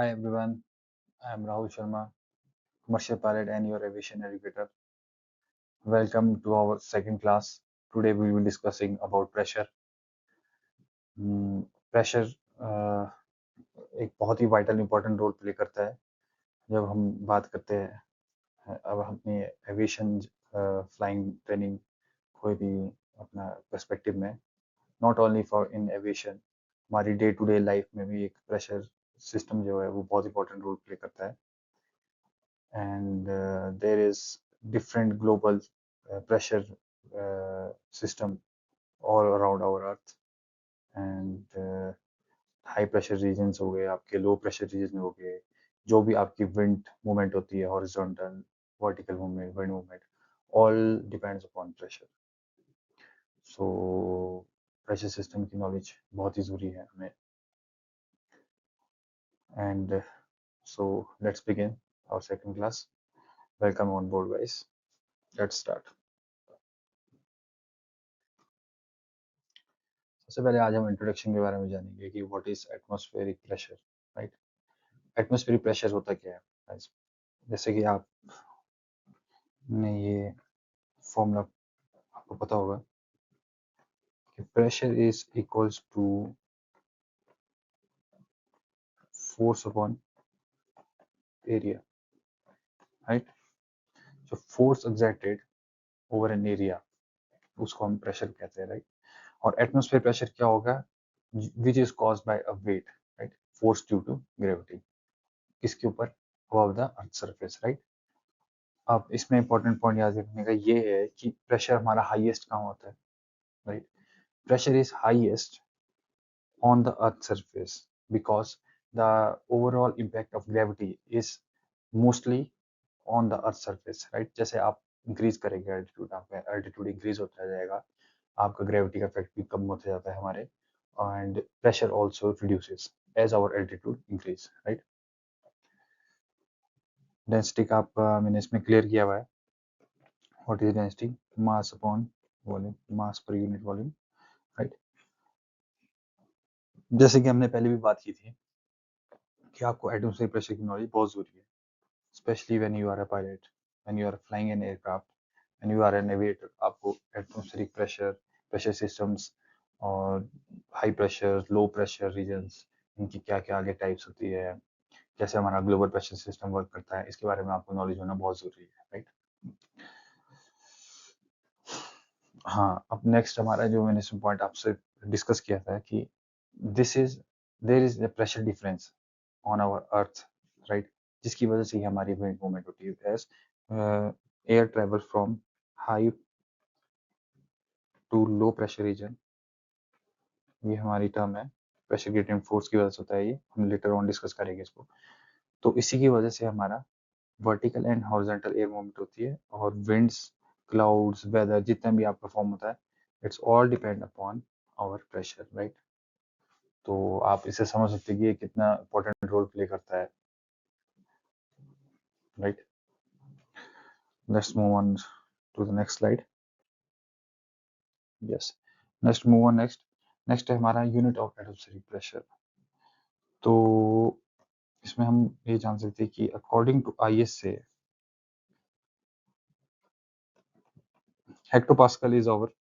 Hi everyone, I am Rahul Sharma, commercial pilot and your aviation educator. Welcome to our second class. Today we will be discussing about pressure. Pressure एक बहुत ही vital important role play करता है जब हम बात करते हैं अब अपनी एविएशन फ्लाइंग ट्रेनिंग कोई भी अपना पर्सपेक्टिव में not only for in aviation हमारी डे टू डे लाइफ में भी एक प्रेशर सिस्टम जो है वो बहुत इंपॉर्टेंट रोल प्ले करता है and there is different global pressure system all around our earth and high pressure regions हो गए आपके लो प्रेशर रीजन हो गए जो भी आपकी विंड मूवमेंट होती है horizontal vertical movement wind movement all depends upon pressure so pressure system की नॉलेज बहुत ही ज़रूरी है हमें and so let's begin our second class. Welcome on board guys. Let's start. सबसे पहले आज हम इंट्रोडक्शन के बारे में जानेंगे कि what is atmospheric pressure right atmospheric pressure होता क्या है guys? जैसे कि आप ने ये फॉर्मूला आपको पता होगा कि pressure is equals to force upon area right जो force exerted over an area उसको हम प्रेशर कहते हैं राइट और एटमॉस्फेयर प्रेशर क्या होगा which is caused by a weight right force due to gravity किसके ऊपर above the earth surface right अब इसमें इंपॉर्टेंट पॉइंट याद रखने का ये है कि प्रेशर हमारा हाईएस्ट कहाँ होता है right pressure is highest on the earth's surface because the overall impact of gravity is mostly on the earth's surface right जैसे आप इंक्रीज करेंगे एल्टीट्यूड आपका एल्टीट्यूड इंक्रीज होता जाएगा आपका ग्रेविटी का इफेक्ट भी कम होता जाता है हमारे and pressure also reduces as our altitude increase right density का आप मैंने इसमें क्लियर किया हुआ है what is density mass upon volume mass पर यूनिट वॉल्यूम राइट जैसे कि हमने पहले भी बात की थी कि आपको एटमॉस्फेरिक प्रेशर की नॉलेज बहुत ज़रूरी है specially when you are a pilot when you are flying an aircraft when you are an aviator आपको एटमॉस्फेरिक प्रेशर प्रेशर सिस्टम्स और high pressure low pressure regions इनकी क्या क्या आगे टाइप्स होती है कैसे हमारा ग्लोबल प्रेशर सिस्टम वर्क करता है इसके बारे में आपको नॉलेज होना बहुत ज़रूरी है राइट हाँ अब नेक्स्ट हमारा जो मैंने इसमें पॉइंट आपसे डिस्कस किया था कि this is there is a pressure difference on our earth right जिसकी वजह से ही हमारी विंड मूवमेंट होती है as air travel from high to low pressure region ये हमारी टर्म है प्रेशर ग्रेडियंट फोर्स की वजह से होता है ये हम लेटर ऑन डिस्कस करेंगे इसको तो इसी की वजह से हमारा vertical and horizontal air movement होती है और विंड्स क्लाउड्स वेदर जितना भी आपका फॉर्म होता है it's all depend upon our pressure right तो आप इसे समझ सकते हैं कि ये कितना इंपॉर्टेंट रोल प्ले करता है right let's move on to the next slide yes next move on next है हमारा यूनिट ऑफ एटमॉस्फेरिक प्रेशर तो इसमें हम ये जान सकते हैं कि अकॉर्डिंग टू आईएस से hectopascal is our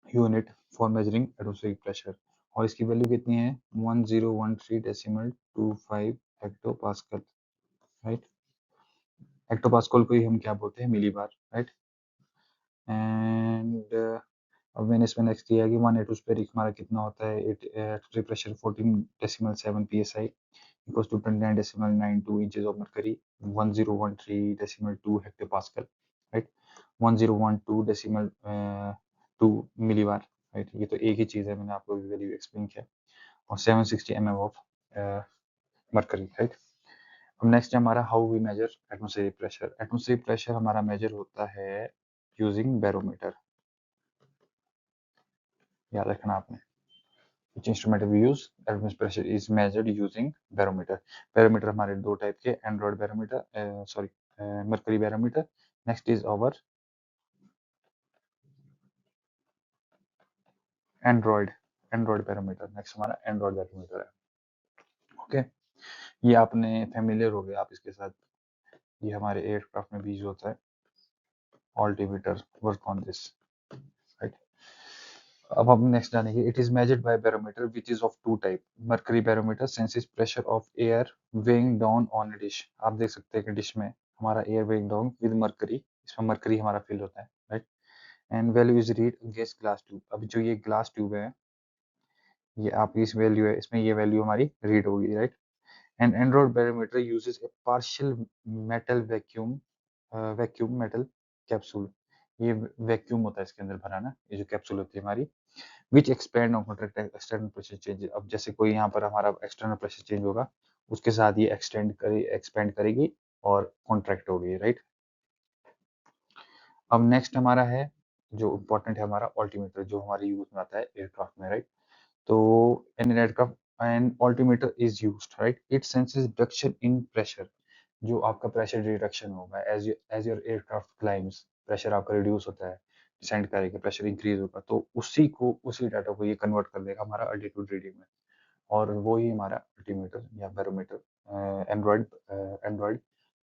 unit for measuring atmospheric pressure और इसकी वैल्यू कितनी है 1013.25 हेक्टोपास्कल राइट हेक्टोपास्कल को ही हम क्या बोलते हैं मिलीबार राइट एंड अब मैंने इसमें नेक्स्ट किया कि 1 एटमॉस्फेरिक हमारा कितना होता है atmospheric pressure 14.7 psi equals to 29.92 inches of mercury 1013.2 hectopascal right 1012.2 millibar right ये तो एक ही चीज़ है मैंने आपको वैल्यू एक्सप्लेन किया और 760 mm ऑफ मरकरी राइट अब नेक्स्ट हमारा how we measure atmospheric pressure हमारा मेजर होता है यूजिंग बैरोमीटर याद रखना आपने which instrument we use atmospheric pressure is measured using barometer हमारे दो टाइप के aneroid barometer mercury barometer next is our aneroid barometer next हमारा एंड्रॉइड बैरोमीटर है ओके ये आपने फेमिलियर हो गया आप इसके साथ, ये हमारे एयरक्राफ्ट में भी यूज होता है, altimeter work on this, right. अब हम नेक्स्ट जानेंगे, it is measured by barometer which is of two type, mercury barometer senses pressure of air weighing down on dish, आप देख सकते हैं कि डिश में हमारा air weighing down with mercury, इसमें मर्करी हमारा फिल होता है, right. And value is read against glass tube, अब जो ये ग्लास ट्यूब है, ये आपकी इस वैल्यू है, इसमें ये वैल्यू हमारी रीड होगी, right. And Android barometer uses A partial metal vacuum metal capsule, ये वैक्यूम होता है इसके अंदर भरा ना, ये जो कैप्सूल होती है हमारी, विच एक्सपेंड और कॉन्ट्रैक्ट एक्सटर्नल प्रेशर चेंज, अब जैसे कोई यहाँ पर हमारा एक्सटर्नल प्रेशर चेंज होगा, उसके साथ ये एक्सपेंड करेगी और कॉन्ट्रैक्ट होगी, राइट। अब नेक्स्ट हमारा है, जो इम्पोर्टेंट है हमारा ऑल्टीमीटर, जो हमारे यूज में आता है एयरक्राफ्ट में, राइट। तो in aircraft an altimeter is used, right, it senses reduction in pressure, जो आपका प्रेशर रिडक्शन होगा as your aircraft climbs, pressure आपका रिड्यूस होता है, डिसेंड करेगा, प्रेशर इंक्रीज होगा, तो उसी डाटा को ये कन्वर्ट कर देगा हमारा अल्टीट्यूड रीडिंग में, और वो ही हमारा अल्टीमीटर या बैरोमीटर, एंड्रॉइड एंड्रॉइड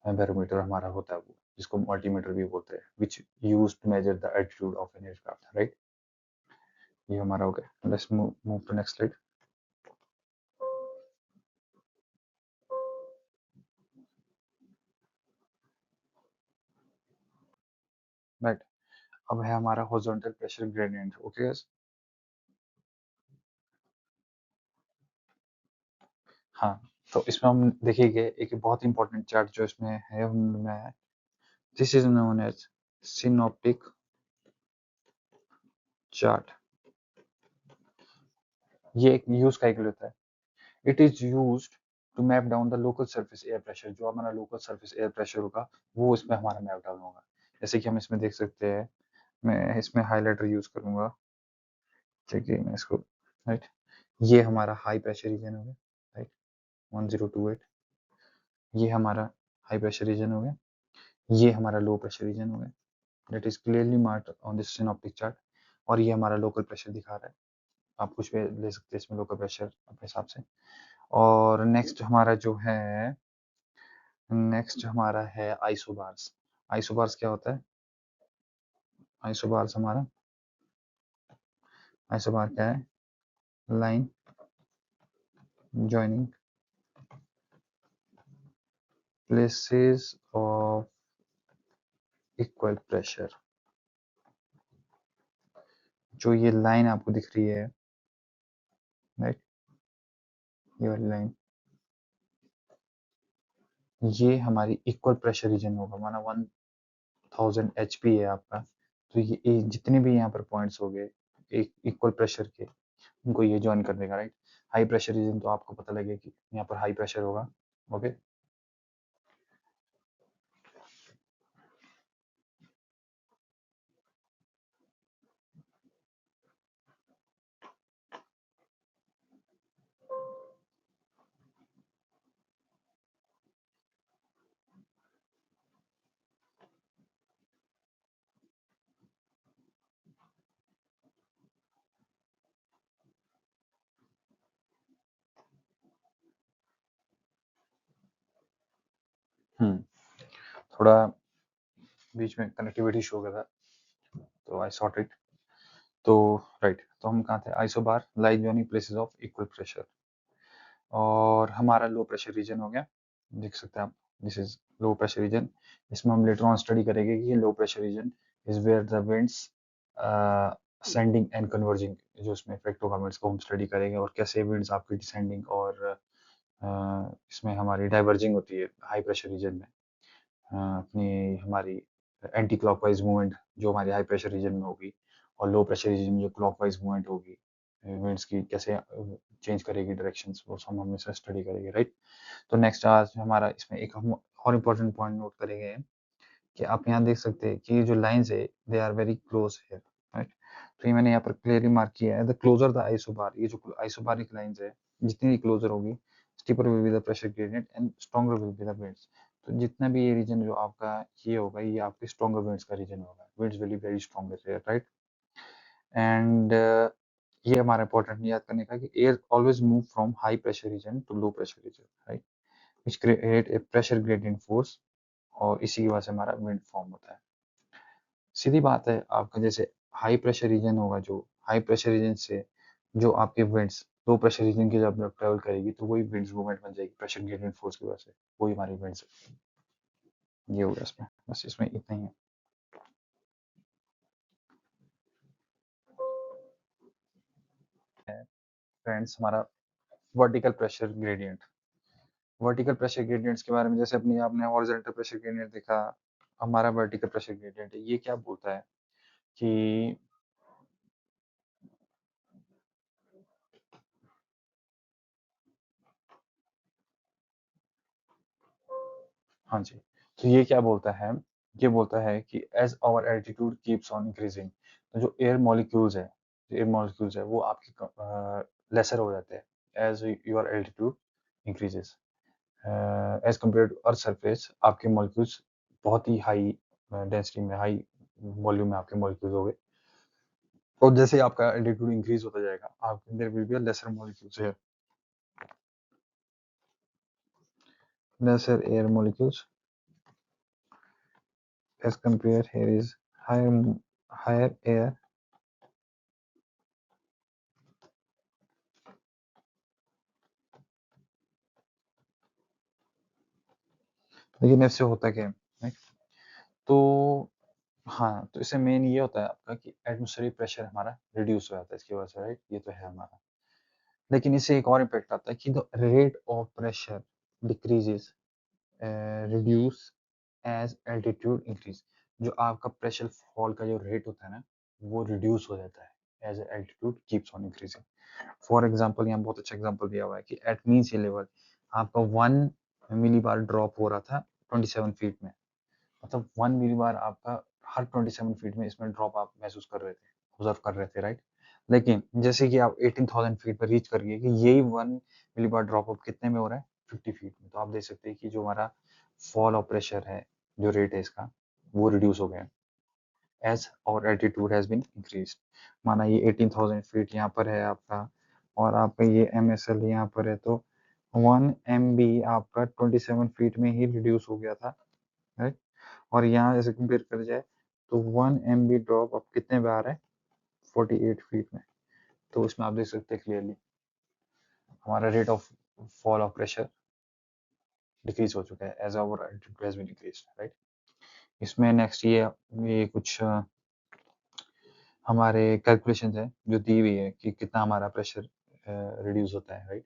बैरोमीटर हमारा होता है वो, जिसको हम अल्टीमीटर भी बोलते हैं, which use to measure the altitude of an aircraft, right. ये हमारा हो गया, let's move to next slide, right. अब है हमारा हॉरिजॉन्टल प्रेशर ग्रेडियंट, ओके। हाँ, तो इसमें हम देखेंगे एक बहुत इंपॉर्टेंट चार्ट जो इसमें है उनमें, this is known as synoptic chart, ये एक यूज का एक होता है, it is used to map down the local surface air pressure, जो हमारा लोकल सरफेस एयर प्रेशर होगा वो इसमें हमारा मैप डाउन होगा, जैसे कि हम इसमें देख सकते हैं, मैं इसमें हाईलाइटर यूज करूंगा, चलिए मैं इसको, राइट, ये हमारा हाई प्रेशर रीजन हो गया, राइट, 1028, ये हमारा हाई प्रेशर रीजन हो गया, ये हमारा लो प्रेशर रीजन हो गया, that is clearly marked on this synoptic chart, और ये हमारा लोकल प्रेशर दिखा रहा है, आप कुछ भी ले सकते हैं इसमें लोकल प्रेशर अपने हिसाब से। और नेक्स्ट हमारा है आइसोबार्स, आइसोबार्स क्या होता है, आइसोबार्स हमारा, आइसोबार क्या है, line joining places of equal pressure, जो ये लाइन आपको दिख रही है, राइट, ये वाली लाइन, ये हमारी इक्वल प्रेशर रीजन होगा, माना 1000 HP है आपका, तो ये जितने भी यहाँ पर पॉइंट्स हो गए एक इक्वल प्रेशर के, उनको ये ज्वाइन कर देगा, राइट। हाई प्रेशर रीजन तो आपको पता लगे कि यहाँ पर हाई प्रेशर होगा, ओके। थोड़ा बीच में कनेक्टिविटी इशू हो गया था, तो आई सॉर्ट इट, तो राइट, तो हम कहाँ थे, isobar like joining places of equal pressure, और हमारा लो प्रेशर रीजन हो गया, देख सकते हैं आप, this is low pressure region, इसमें हम लेटर ऑन स्टडी करेंगे कि low pressure region is where the winds sending and converging, जो इसमें इफेक्ट होगा विंड्स को हम स्टडी करेंगे, और कैसे विंड्स आपकी डिसेंडिंग और इसमें हमारी डाइवर्जिंग होती है हाई प्रेशर रीजन में, अपनी हमारी एंटी क्लॉकवाइज मूवमेंट जो हमारे हाई प्रेशर रीजन में होगी, और लो प्रेशर रीजन में जो क्लॉकवाइज मूवमेंट होगी, विंड्स की कैसे चेंज करेगी डायरेक्शंस, वो हम हमेशा स्टडी करेंगे, राइट। तो नेक्स्ट आज हमारा इसमें एक हम और इम्पोर्टेंट पॉइंट नोट करेंगे कि आप यहाँ देख सकते हैं कि ये जो लाइंस है दे आर वेरी क्लोज है, राइट। तो ये मैंने यहाँ पर क्लियरली मार्क किया है, द क्लोजर द आइसोबार, ये जो आइसोबारिक लाइंस है जितनी क्लोजर होगी, steeper will be the pressure gradient and stronger will be the winds, तो जितना भी ये रीजन जो आपका ये होगा, ये आपके स्ट्रॉन्गर विंड्स का रीजन होगा, winds will be very stronger, right. And ये हमारा इंपॉर्टेंट याद करने का कि air always move from high pressure region to low pressure region, right. Which create a pressure gradient force, और इसी की वजह से हमारा विंड फॉर्म होता है। सीधी बात है, आपका जैसे हाई प्रेशर रीजन होगा, जो हाई प्रेशर रीजन से जो आपके विंड्स लो प्रेशर रीजन की जब ट्रेवल करेगी तो वही विंड्स मूवमेंट बन जाएगी प्रेशर ग्रेडियंट फोर्स की वजह से, वही हमारी विंड्स। ये हो गया इसमें, बस इसमें इतना ही है फ्रेंड्स हमारा vertical pressure gradient. Vertical pressure gradients के बारे में, जैसे अपनी आपने हॉरिजॉन्टल प्रेशर ग्रेडियंट देखा, हमारा वर्टिकल प्रेशर ग्रेडियंट है, ये क्या बोलता है कि हाँ जी, तो ये क्या बोलता है, ये बोलता है कि as our altitude keeps on increasing, तो जो एयर मॉलिक्यूल्स है, जो एयर मॉलिक्यूल्स है वो आपके लेसर हो जाते हैं as your altitude increases. As compare to earth surface आपके मॉलिक्यूल्स बहुत ही हाई डेंसिटी में, हाई वॉल्यूम में आपके मॉलिक्यूल्स हो गए, और जैसे ही आपका एल्टीट्यूड इंक्रीज होता जाएगा आपके अंदर विल बी लेसर मॉलिक्यूल्स है, lesser air molecules as compare here is higher air, लेकिन इससे होता क्या है right? तो हाँ, तो इससे मेन ये होता है आपका कि एटमॉस्फेरिक प्रेशर हमारा रिड्यूस हो जाता है इसकी वजह से, राइट, ये तो है हमारा। लेकिन इससे एक और इम्पैक्ट आता है कि the rate of pressure decreases reduce as altitude increase, जो आपका प्रेशर फॉल का जो रेट होता है ना वो रिड्यूस हो जाता है as altitude keeps on increasing. For example, यहाँ बहुत अच्छा एग्जाम्पल दिया हुआ है कि एट मीन सी लेवल आपका 1 मिली बार ड्रॉप हो रहा था 27 फीट में, मतलब 1 मिली बार आपका हर 27 फीट में इसमें ड्रॉप आप महसूस कर रहे थे, ऑब्जर्व कर रहे थे, राइट। लेकिन जैसे कि आप 18,000 फीट पर रीच कर गए कि यही 1 मिली बार ड्रॉप अप कितने में हो रहा है, 50 फीट में, तो आप देख सकते हैं कि जो हमारा फॉल ऑफ प्रेशर है, जो रेट है इसका, वो रिड्यूस हो गया एज और एल्टीट्यूड हैज बीन इंक्रीज। माना ये 18,000 फीट यहाँ पर है आपका, और आपका ये MSL यहाँ पर है, तो 1 MB आपका 27 फीट में ही रिड्यूस हो गया था, राइट। और यहाँ जैसे कंपेयर कर जाए तो 1 MB ड्रॉप अब कितने में आ रहा है, 48 फीट में। तो इसमें आप देख सकते हैं क्लियरली हमारा rate of fall of pressure decrease हो चुका है as our altitude has been increased, right. इसमें नेक्स्ट ये कुछ हमारे कैलकुलेशंस है जो दी हुई है कि कितना हमारा प्रेशर रिड्यूस होता है, राइट।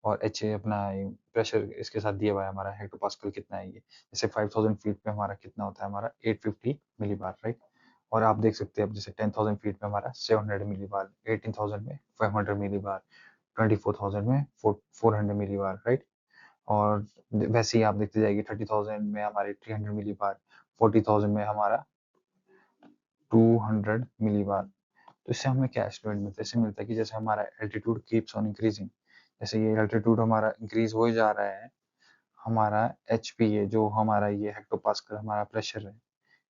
और एच अपना प्रेशर इसके साथ दिया हुआ है हमारा हेक्टोपास्कल कितना है ये, जैसे 5,000 फीट पे हमारा कितना होता है, हमारा 850 मिली बार, राइट। और आप देख सकते हैं अब जैसे 10,000 फीट में हमारा 700 मिली बार, 18,000 में 500 मिली बार, 24,000 में 400 मिली बार, राइट। और वैसे ही आप देखते जाएगी 30,000 में हमारे 300 मिली बार, 40,000 में हमारा 200 मिली बार। तो इससे हमें क्या एस्टिमेट मिलता है, इससे मिलता है कि जैसे हमारा एल्टीट्यूड कीप्स ऑन इंक्रीजिंग, जैसे ये एल्टीट्यूड हमारा इंक्रीज हो जा रहा है, हमारा HP है जो हमारा ये हेक्टोपास्कल हमारा प्रेशर है,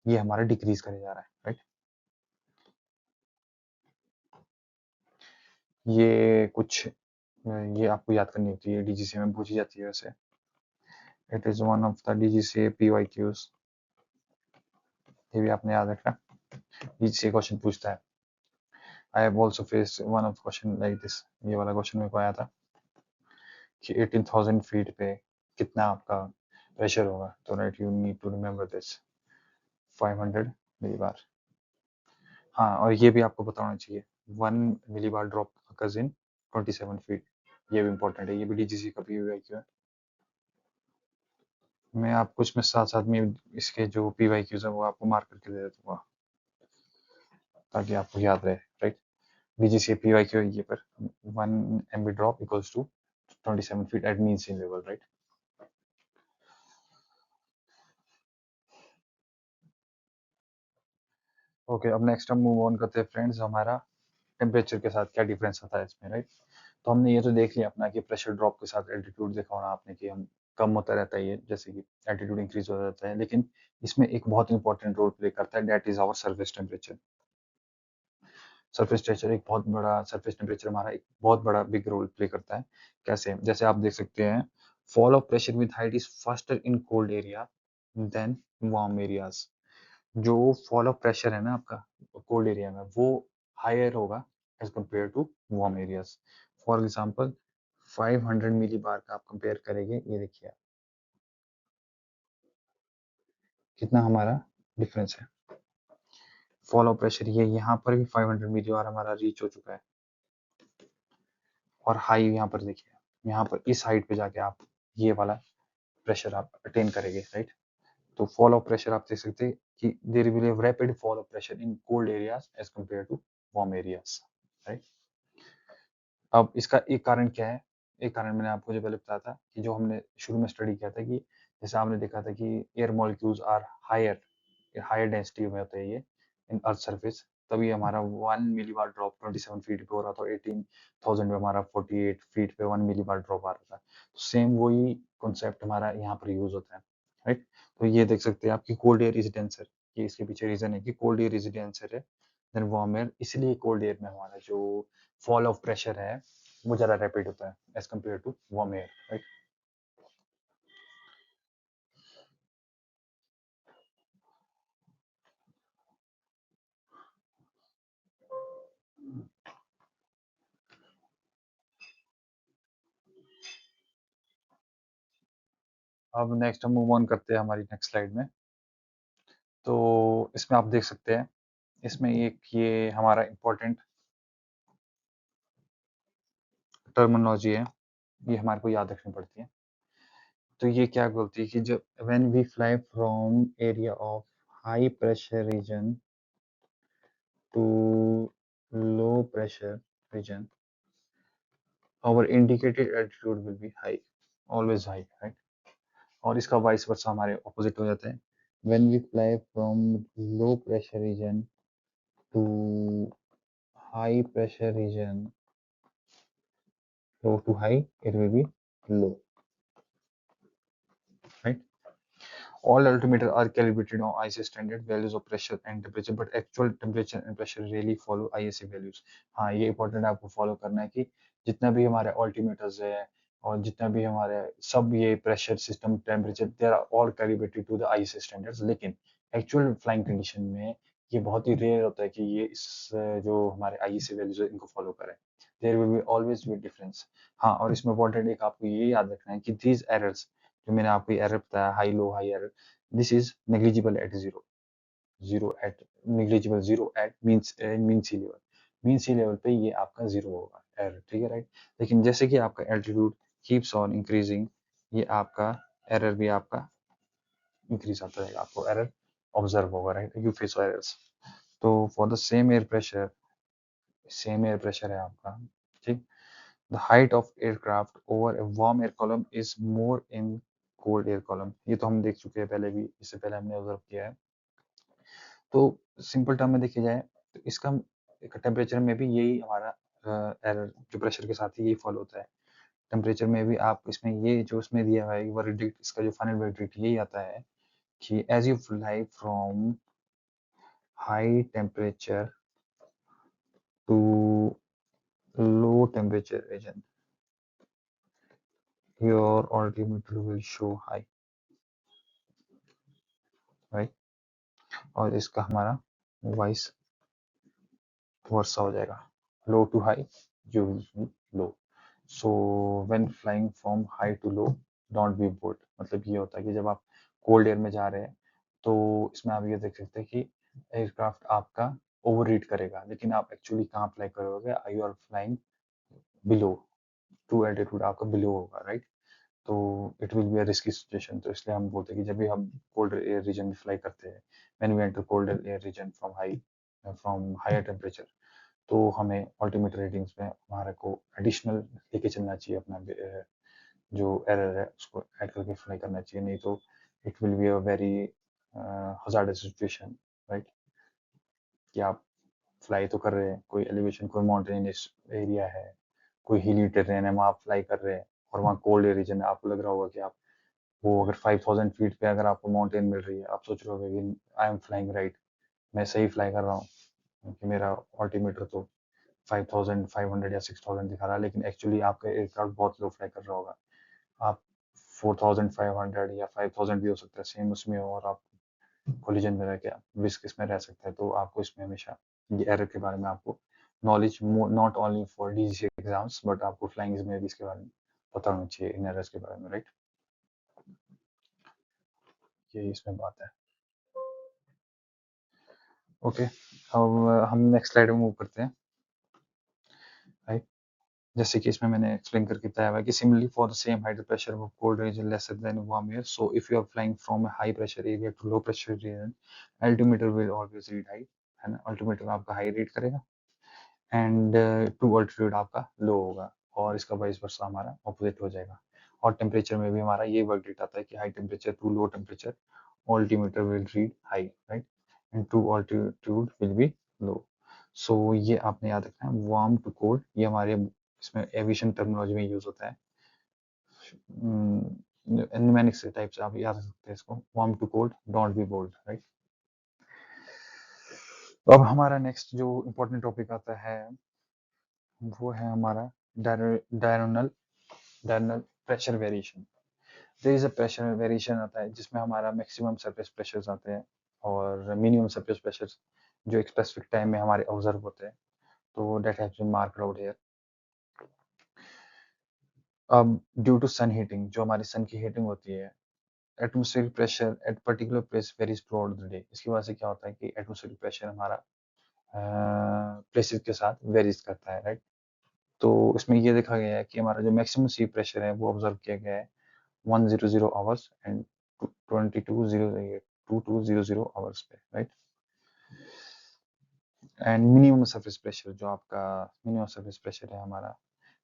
ये हमारा डिक्रीज करे जा रहा है, राइट। ये कुछ ये आपको याद करनी होती है, DGCA में पूछी जाती है वैसे। It is one of the DGCA PYQs, ये भी आपने याद रखना, DGCA क्वेश्चन पूछता है। I have also faced one of question like this, ये वाला क्वेश्चन मेरे को आया था कि 18,000 फीट पे कितना आपका प्रेशर होगा, तो right you need to remember this 500 millibar. हाँ, और ये भी आपको पता होना चाहिए 1 millibar drop occurs in 27 feet, ये भी इंपॉर्टेंट है, ये भी DGC का PYQ है। मैं आपको इसमें साथ साथ में इसके जो PYQs है वो आपको मार्क करके दे देता हूँ ताकि आपको याद रहे, राइट। DGCA PYQ है ये पर 1 MB drop equals to 27 feet at mean sea level, right. Okay, अब नेक्स्ट हम मूव ऑन करते हैं फ्रेंड्स, हमारा टेम्परेचर के साथ क्या डिफरेंस आता है इसमें, राइट। तो हमने ये तो देख लिया अपना कि प्रेशर ड्रॉप के साथ एल्टीट्यूड देखा होना आपने कि हम कम होता रहता है ये, जैसे कि एल्टीट्यूड इंक्रीज हो जाता है, लेकिन इसमें एक बहुत इंपॉर्टेंट रोल प्ले करता है, that is our surface temperature. Surface temperature हमारा एक बहुत बड़ा बिग रोल प्ले करता है। कैसे, जैसे आप देख सकते हैं fall of pressure with height is faster in cold area than warm areas. जो fall of pressure है ना आपका cold area में, वो higher होगा as compared to warm areas. For example 500 मिली बार का आप कंपेयर करेंगे, ये देखिए कितना हमारा डिफरेंस है. फॉल ऑफ प्रेशर ये यहाँ पर भी 500 मिली बार हमारा रीच हो चुका है, और हाई यहाँ पर देखिए, यहाँ पर इस हाइट पे जाके आप ये वाला प्रेशर आप अटेन करेंगे, राइट. तो फॉल ऑफ प्रेशर आप देख सकते हैं कि there will be rapid fall of pressure in cold areas as compare to warm areas, right. अब इसका एक कारण क्या है? एक कारण मैंने आपको जो पहले बताया था कि जो हमने शुरू में स्टडी किया था कि जैसे आपने देखा था कि air molecules are higher, higher density में होते हैं ये इन अर्थ सरफेस, तभी हमारा 1 मिली बार ड्रॉप 27 फीट पे हो रहा था, 18,000 पे हमारा 48 फीट पे 1 मिली बार ड्रॉप आ रहा था. तो सेम वही कॉन्सेप्ट हमारा यहाँ पर यूज होता है, राइट. तो ये देख सकते हैं आपकी कोल्ड एयर इज डेंसर, ये इसके पीछे रीजन है कि कोल्ड एयर इज डेंसर है देन वार्म एयर, इसलिए कोल्ड एयर में हमारा जो फॉल ऑफ प्रेशर है वो ज़्यादा रैपिड होता है as compare to warm air, right. अब नेक्स्ट हम मूव ऑन करते हैं हमारी नेक्स्ट स्लाइड में. तो इसमें आप देख सकते हैं, इसमें एक ये हमारा इम्पोर्टेंट टर्मिनोलॉजी है, ये हमारे को याद रखनी पड़ती है. तो ये क्या बोलती है कि जब when we fly from area of high pressure region to low pressure region, our indicated altitude will be high, always high, right. और इसका वाइस वर्सा हमारे ऑपोजिट हो जाता है. when we fly from low pressure region to high pressure region, low to high, it will be low, right. All altimeter are calibrated on ISA standard values of pressure and temperature, but actual temperature and pressure really follow ISA values. हाँ, ये important है आपको follow करना है कि जितना भी हमारे altimeters है और जितना भी हमारे सब ये pressure system temperature they are all calibrated to the ISA standards, लेकिन actual flying condition में ये बहुत ही rare होता है कि ये इस जो हमारे ISA values है इनको follow करें. There will be always be difference. हाँ, और इसमें important एक आपको ये याद रखना है कि these errors जो मैंने आपको एरर बताया, high low high error, this is negligible at zero, zero at negligible, zero at mean sea level, mean sea level पे ये आपका जीरो होगा एरर, ठीक है, राइट. लेकिन जैसे कि आपका एल्टीट्यूड कीप्स ऑन इंक्रीजिंग, ये आपका एरर भी आपका इंक्रीज आता रहेगा, आपको एरर ऑब्जर्व होगा, राइट. You face errors. तो for the same air pressure है आपका, ठीक. The height of aircraft over a warm air column is more in cold air column. ये तो हम देख चुके हैं पहले भी, इससे पहले हमने ऑब्जर्व किया है. तो सिंपल टर्म में देखी जाए तो इसका टेम्परेचर में भी यही हमारा एरर जो प्रेशर के साथ ही यही फॉलो होता है. टेम्परेचर में भी आप इसमें ये जो इसमें दिया हुआ है वर्डिक्ट, इसका जो फाइनल वर्डिक्ट यही आता है कि as you fly from high temperature to low temperature region, your altimeter will show high, right. और इसका हमारा वाइस वर्सा हो जाएगा, low to high you will be low. So when flying from high to low don't be bored, मतलब ये होता है कि जब आप कोल्ड एयर में जा रहे हैं तो इसमें आप ये देख सकते हैं कि एयरक्राफ्ट आपका ओवर हीट करेगा, लेकिन आप एक्चुअली कहाँ फ्लाई करोगे, you are flying below, true altitude आपका बिलो होगा, राइट. तो it will be a risky situation. तो इसलिए हम बोलते हैं कि जब भी हम कोल्ड एयर रीजन में फ्लाई करते हैं, when we enter cold air region from higher temperature, तो हमें अल्टीमेट रीडिंग्स में हमारे को एडिशनल लेके चलना चाहिए, अपना जो एरर है उसको ऐड करके फ्लाई करना चाहिए, नहीं तो it will be a very hazardous situation, right. कि आप फ्लाई तो कर रहे हैं, कोई एलिवेशन, कोई माउंटेनियस एरिया है, कोई हिली टेरेन है, वहाँ आप फ्लाई कर रहे हैं और वहाँ कोल्ड रीजन है, आपको लग रहा होगा कि आप वो अगर 5000 फीट पे अगर आपको माउंटेन मिल रही है, आप सोच रहे हो कि आई एम फ्लाइंग राइट, मैं सही फ्लाई कर रहा हूँ क्योंकि मेरा ऑल्टीमीटर तो 5500 या 6000 दिखा रहा है, लेकिन एक्चुअली आपका एयरक्राफ्ट बहुत लो फ्लाई कर रहा होगा. आप 4500 या 5000 भी हो सकता है सेम उसमें, और आप कोलिजन में रह के रिस्क इसमें रह सकता है। तो आपको इसमें हमेशा ये एरर के बारे में आपको knowledge, not only for DGC exams but आपको फ्लाइंग में भी इसके बारे में पता होना चाहिए, इन एरर्स के बारे में, राइट। यही इसमें बात है। ओके, अब हम नेक्स्ट स्लाइड में मूव करते हैं, राइट। जैसे कि इसमें मैंने एक्सप्लेन करके बताया हुआ है कि similarly for the same height pressure of cold region lesser than warm air, so if you are flying from a high pressure area to low pressure region, altimeter will always read high, है ना, altimeter आपका high read करेगा and true altitude आपका low होगा, और इसका vice versa हमारा opposite हो जाएगा। और टेम्परेचर में भी हमारा ये वर्डिक्ट आता है कि high temperature to low temperature altimeter will read high, right, and true altitude will be low. So ये आपने याद रखना है। warm to cold ये हमारे इसमें एविएशन टर्मिनोलॉजी में यूज होता है। न्यूमेरिक टाइप से आप याद रख सकते हैं इसको, warm to cold, don't be bold, right। अब हमारा नेक्स्ट जो इम्पोर्टेंट टॉपिक आता है वो है हमारा diurnal pressure variation. There is a pressure variation आता है जिसमें हमारा मैक्सिमम सरफेस प्रेशर्स आते हैं और मिनिमम सरफेस प्रेशर्स जो एक स्पेसिफिक टाइम में हमारे ऑब्जर्व होते हैं, तो that has been marked out here. अब ड्यू टू सन हीटिंग, जो हमारी सन की हीटिंग होती है, atmospheric pressure at particular place varies throughout the day. इसकी वजह से क्या होता है कि एटमॉस्फेरिक प्रेशर हमारा प्लेसेस के साथ वेरीज करता है, राइट। तो इसमें ये देखा गया है कि हमारा जो मैक्सिमम सी प्रेशर है वो ऑब्जर्व किया गया है 100 आवर्स एंड 2200 आवर्स पे, right. And minimum surface pressure, जो आपका मिनिमम सरफेस प्रेशर है हमारा,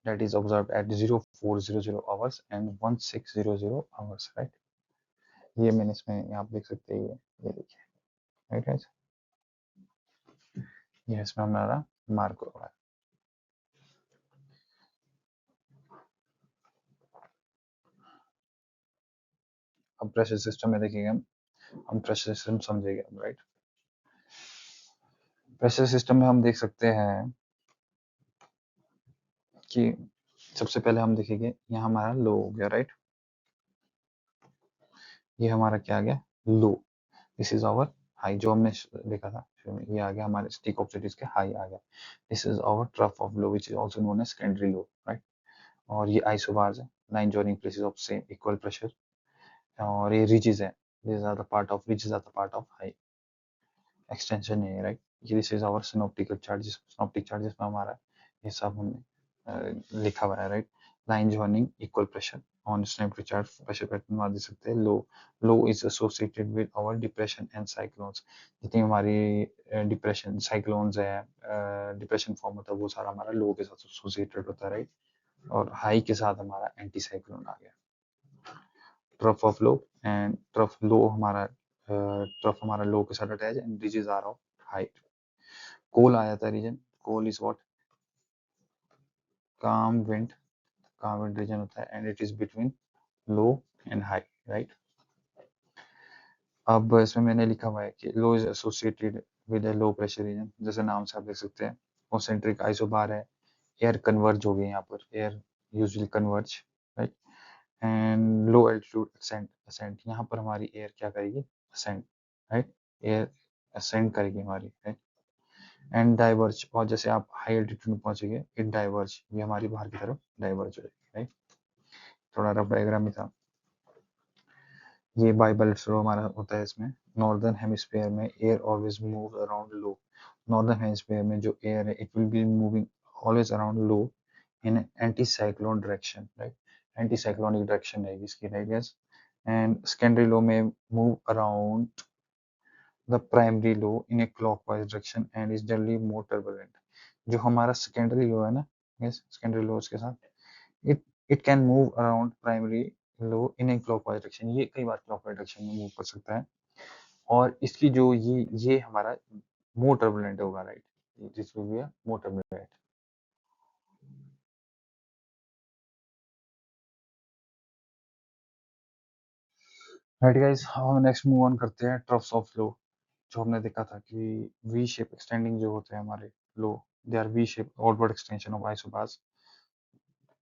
that is observed at 0400 hours and 1600 hours, right। ये मैंने इसमें यहाँ पे देख सकते हैं, ये देखिए, राइट गाइस, ये इसमें हमारा मार्क हुआ है। अब प्रेशर सिस्टम में देखिएगा, हम प्रेशर सिस्टम समझेंगे, राइट। प्रेशर सिस्टम में हम देख सकते हैं कि सबसे पहले हम देखेंगे यहाँ हमारा लो हो गया, राइट। ये हमारा क्या आ गया, low. This is our high, जो हमने देखा था ये आ गया हमारे स्टिक ऑब्जेक्टिव्स के हाई आ गया। This is our trough of low which is also known as secondary low, right. और ये आइसोबार्स है, line joining places of same equal pressure. और ये रिजेस है, these are the part of ridges are the part of high extension है, right. ये this is our synoptical charges, synoptic charges में हमारा ये सब हमने लिखा हुआ है, right. Line joining equal pressure on synoptic chart pressure pattern मान दे सकते हैं। Low, low is associated with our depression and cyclones. जितनी हमारी डिप्रेशन साइक्लोन्स है, डिप्रेशन फॉर्म होता है, वो सारा हमारा लो के साथ एसोसिएटेड होता है, राइट। और हाई के साथ हमारा एंटी साइक्लोन आ गया। Trough of low and trough हमारा लो के साथ attach and ridges are of height. Col आ जाता है region, col is what, calm wind region होता है and it is between low and high, right. अब इसमें मैंने लिखा हुआ है कि low is associated with low pressure region, जैसे नाम से आप देख सकते हैं कॉन्सेंट्रिक आइसोबार है, एयर कन्वर्ज हो गई यहाँ पर, air usually converge, right. And low altitude ascent, ascent यहाँ पर हमारी एयर क्या करेगी, असेंट, राइट। एयर असेंड करेगी हमारी, राइट। एंड डाइवर्ज, और जैसे आप हाई एल्टीट्यूड में पहुंचेंगे इट डाइवर्ज, ये हमारी बाहर की तरफ डाइवर्ज हो जाएगी, राइट। थोड़ा रफ डायग्राम में था ये। बाइबल फ्लो हमारा होता है इसमें। नॉर्दर्न हेमिस्फीयर में एयर ऑलवेज मूव अराउंड लो, नॉर्दर्न हेमिस्फीयर में जो एयर है it will be moving always around low in anti cyclone direction, right. Anti cyclonic direction रहेगी इसकी, राइट गैस। एंड सेकेंडरी लो में move around the primary low in A clockwise direction and is generally more turbulent. जो हमारा secondary लो है ना, yes, secondary लो के साथ it it can move around primary low in A clockwise direction, ये कई बार clockwise direction में मूव कर सकता है। और इसकी जो ये हमारा मोर टर्बुलेंट होगा, right. This will be a more turbulent, right guys. हम नेक्स्ट मूव ऑन करते हैं ट्रफ्स ऑफ लो। जो हमने देखा था कि वी शेप एक्सटेंडिंग जो होते हैं हमारे low, they are V shape outward extension of isobars.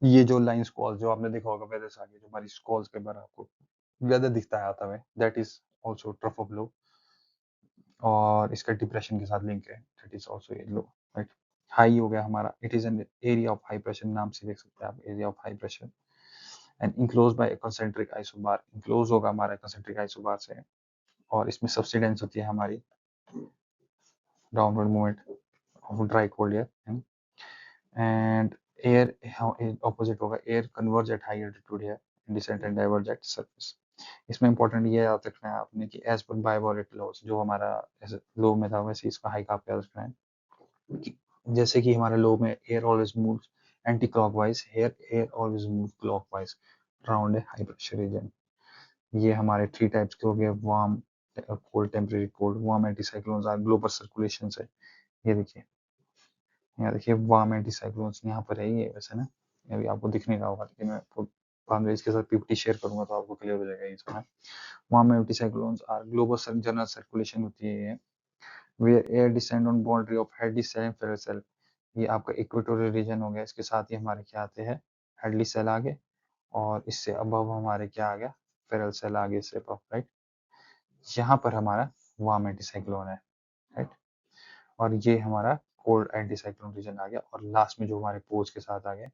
ये जो लाइन स्क्वॉल्स जो आपने देखा होगा वेदर आगे जो हमारी स्क्वॉल्स के बारे आपको वेदर दिखता है आता है, that is also trough of लो, और इसका डिप्रेशन के साथ लिंक है, that is also a low, right. High हो गया हमारा, it is an area of high pressure, नाम से देख सकते हैं आप, area of high pressure and enclose by concentric isobar, enclose होगा हमारा कंसेंट्रिक आइसोबार से, और इसमें सब्सिडेंस होती है हमारी downward movement of dry cold air, and air opposite होगा, air converge at high altitude है, descent and diverge at surface. इसमें इंपॉर्टेंट ये याद रखना है आपने कि एज पर बायोबोरेट लॉज, जो हमारा लो में था वैसे इसका हाई का आप याद रखना है, जैसे कि हमारे लो में air always moves anticlockwise, here air always move clockwise around a high pressure region. ये हमारे 3 टाइप्स के हो गए, warm cold, temporary cold. Warm anticyclones are global circulation है, ये देखिए, यहाँ देखिए वार्म एंटीसाइक्लोन्स यहाँ पर है ये, वैसे ना अभी आपको दिख नहीं रहा होगा, लेकिन मैं आपको बाद में इसके साथ पीपीटी शेयर करूंगा तो आपको क्लियर हो जाएगा इसमें। Warm anticyclones are global general circulation होती है ये, where air descend on boundary of Hadley cell and Ferrel cell. ये आपका इक्वेटोरियल रीजन हो गया, इसके साथ ही हमारे क्या आते हैं, हेडली सेल आगे, और इससे अबव हमारे क्या आ गया, फेरल सेल आगे से अबव, राइट। यहाँ पर हमारा वार्म एंटीसाइक्लोन है, राइट, और ये हमारा कोल्ड एंटीसाइक्लोन रीजन आ गया, और लास्ट में जो हमारे पोल्स के साथ आ गया,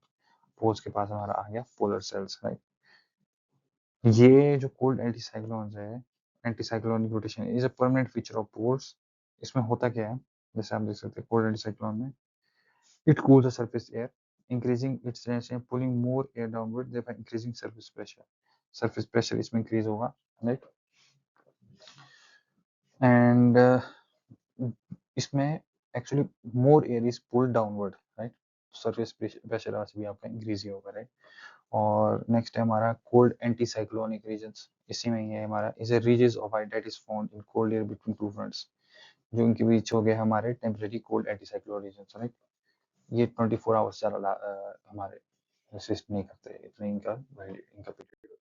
पोल्स के पास हमारा आ गया पोलर सेल्स, राइट। ये जो कोल्ड एंटीसाइक्लोन है, anticyclonic rotation is a permanent feature of poles. इसमें होता क्या है, जैसे आप देख सकते हैं कोल्ड एंटीसाइक्लोन में, it cools the surface air, increasing its tension, pulling more air downward, thereby increasing surface pressure. Surface pressure इसमें increase होगा, right? And इसमें actually more air is pulled downward, right? Surface pressure आज भी आपका increase ही होगा, right? और next है हमारा cold anticyclonic regions, इसी में ही है हमारा, is a ridges of ice that is found in cold air between two fronts, जो इनके बीच हो गए हमारे temporary cold anticyclonic regions, right? ये 24 आवर्स ज़्यादा हमारे रेसिस्ट नहीं करते, इतना इनका पीरियड